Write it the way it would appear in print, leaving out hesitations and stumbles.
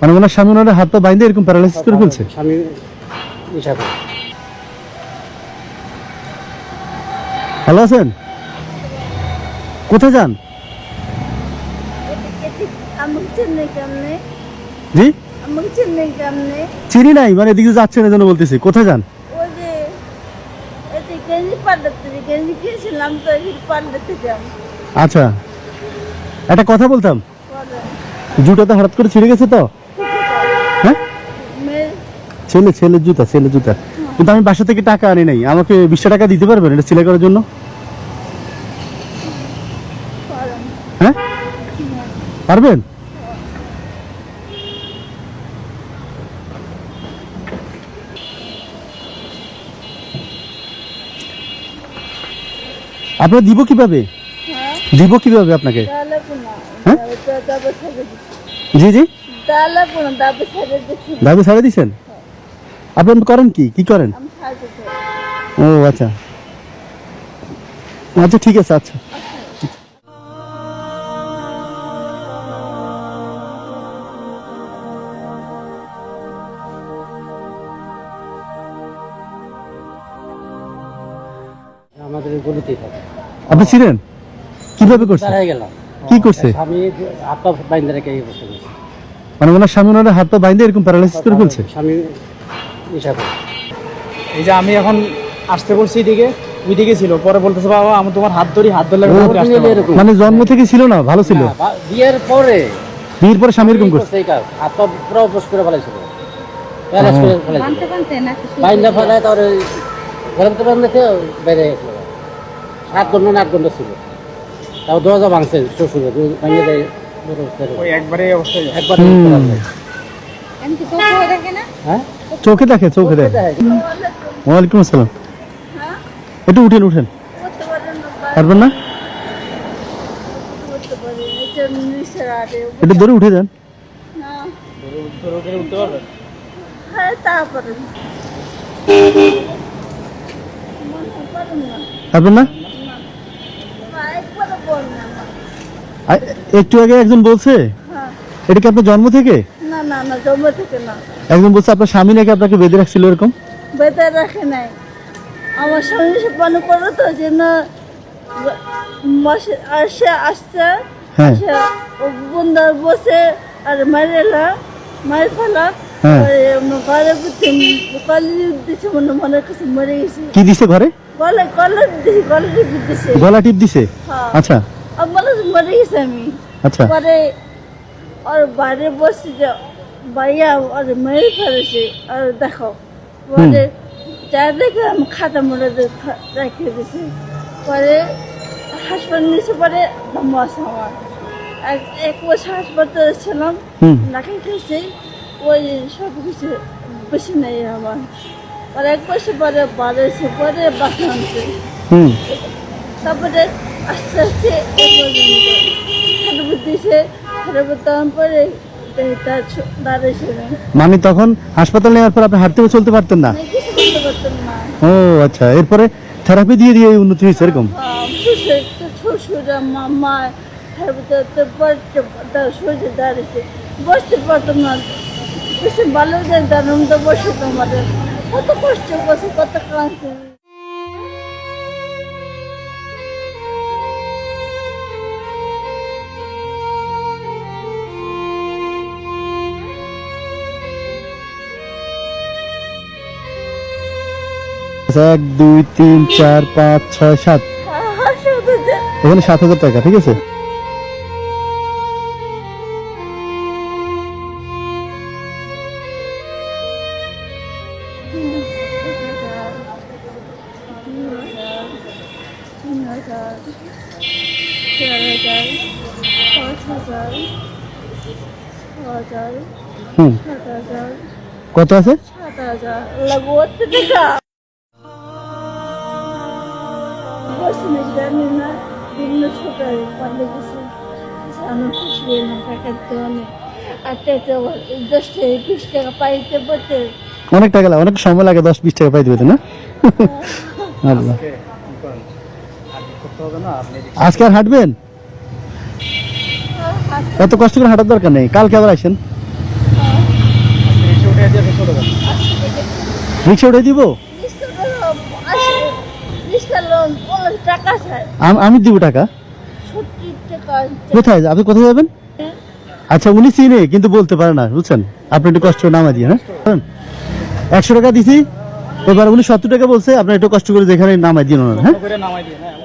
মানে ওনার স্বামী ওনার হাত পা বাইন্ধে এরকম প্যারালাইসিস করে ফেলছে। স্বামী ইচ্ছা করে। ভালো আছেন? কোথায় যান? জি চিনি নাই, মানে এদিকে যাচ্ছেন এজন্য বলতেছি। কোথায় যান? আচ্ছা, একটা কথা বলতাম, জুতাটা হঠাৎ করে ছিঁড়ে গেছে তো। হ্যাঁ, ছেলের জুতা। কিন্তু আমি বাসা থেকে টাকা আনি নাই, আমাকে 20 টাকা দিতে পারবেন এটা সেলাই করার জন্য? হ্যাঁ পারবেন? আপনার দিব কিভাবে আপনাকে? হ্যাঁ জি দাবি ছাড়ে দিচ্ছেন? আপনি করেন কি করেন? ও আচ্ছা আচ্ছা, ঠিক আছে। আচ্ছা, আমাদের গলিতেই থাকে। আপনি ছিলেন? কিভাবে করছেন? দাঁড়াই গেলাম। কি করছে? স্বামী হাত পা বাইন্ধে রেখে এই অবস্থা করছে। মানে ওনার স্বামী ওনার হাত পা বাইন্ধে এরকম প্যারালাইসিস করে ফেলছে। স্বামী ইচ্ছা করে। এই যে আমি এখন আসতে বলছি এদিকে, ওইদিকে ছিল, পরে বলতেছে বাবা আমি তোমার হাত ধরলে এরকম। মানে জন্ম থেকে ছিল না, ভালো ছিল। বিয়ের পরে স্বামী এরকম করছে। এই কাজ হাত পা পুরো অবশ করে ফেলাইছিল, প্যারালাইজ করে ফেলাইছিল। বাইন্ধা ফেলায় তারপরে গরম তো বান্ধতে বাইরে গেছিল। 7 ঘন্টা 8 ঘন্টা ছিল। তাও দরজা ভাঙছে শ্বশুরে ভাঙিয়ে দেয়। একবারে অবস্থায় একবার হ্যাঁ চোখে দেখে। ওয়ালাইকুম আসসালাম। একটু উঠেন পারবেন না? একটু ধরে উঠে যান। উঠতে পারবে? পারবেন না? একটু আগে একজন বলছে এটা কি আপনার জন্ম থেকে? না জন্ম থেকে না। একজন বলছে আপনার স্বামী নাকি আপনাকে বেঁধে রাখছিল এরকম। বেঁধে রাখে নাই, আমার স্বামী সে পান করো তো জন্য আসছে আসছে হ্যাঁ বন্ধু বসে আর মারি ফেলা। ঘরে দিচ্ছে মনে কাছে মরে গেছে। কি দিছে ঘরে? গলা টিপ দিছে। আচ্ছা মনে মরে গেছে আমি। আচ্ছা পরে আর বাইরে বসে ভাইয়া আর মেরে ফেলেছে। আর দেখো পরে যা দেখে আমি খাতা মরে রেখে দিছি। পরে হাসপাতাল নিয়েছে, পরে দম আছে আমার। 1 বছর হাসপাতালে ছিলাম, নাকি খেয়েছি, ওই সব কিছু বেশি নেই আমার। আর 1 বছর পরে বাড়েছে, পরে বাসা আনছে। তারপরে আস্তে আস্তে দিছে পরে দাঁড়িয়েছে। মানে তখন হাসপাতাল নেওয়ার পর আপনি হাঁটতে চলতে পারতেন না? কিছু করতে পারতাম না। ও আচ্ছা, এরপরে থেরাপি দিয়ে উন্নতি হয়েছে এরকম? শ্বশুরা মামা সহ্য দাঁড়িয়েছে, বসতে পারতাম না। বেশি ভালো দাঁড়াম তো বসে তোমাদের কত কষ্ট করছে, কত ক্লান্তি। এক 2 3 4 5 6 7 এখানে 7,000 টাকা, ঠিক আছে? কত আছে? 7,000 লাগবে টাকা। জানি না বিভিন্ন ছোট পালে গেছে আমি খুশি না টাকাতে অনেক। আর 10-20 টাকা পাইতে বলতে অনেক টাকা লাগে, অনেক সময় লাগে 10-20 টাকা পাই দিবে না? আল্লাহ, আজকে আর হাঁটবেন? এত কষ্ট করে হাঁটার দরকার নেই, কালকে আবার আসেন। টাকা। রিক্সা উঠে দিব? টাকা চাই, আমি দিব টাকা। 70 টাকা। কোথায় আপনি কোথায় যাবেন? আচ্ছা উনি চিনে কিন্তু বলতে পারে না, বুঝছেন? আপনি একটু কষ্ট করে নামা দিয়ে, হ্যাঁ 100 টাকা দিছি, এবার উনি 70 টাকা বলছে, আপনি একটু কষ্ট করে যেখানে নামাই দিন ওনার, হ্যাঁ করে নামাই দিয়ে, হ্যাঁ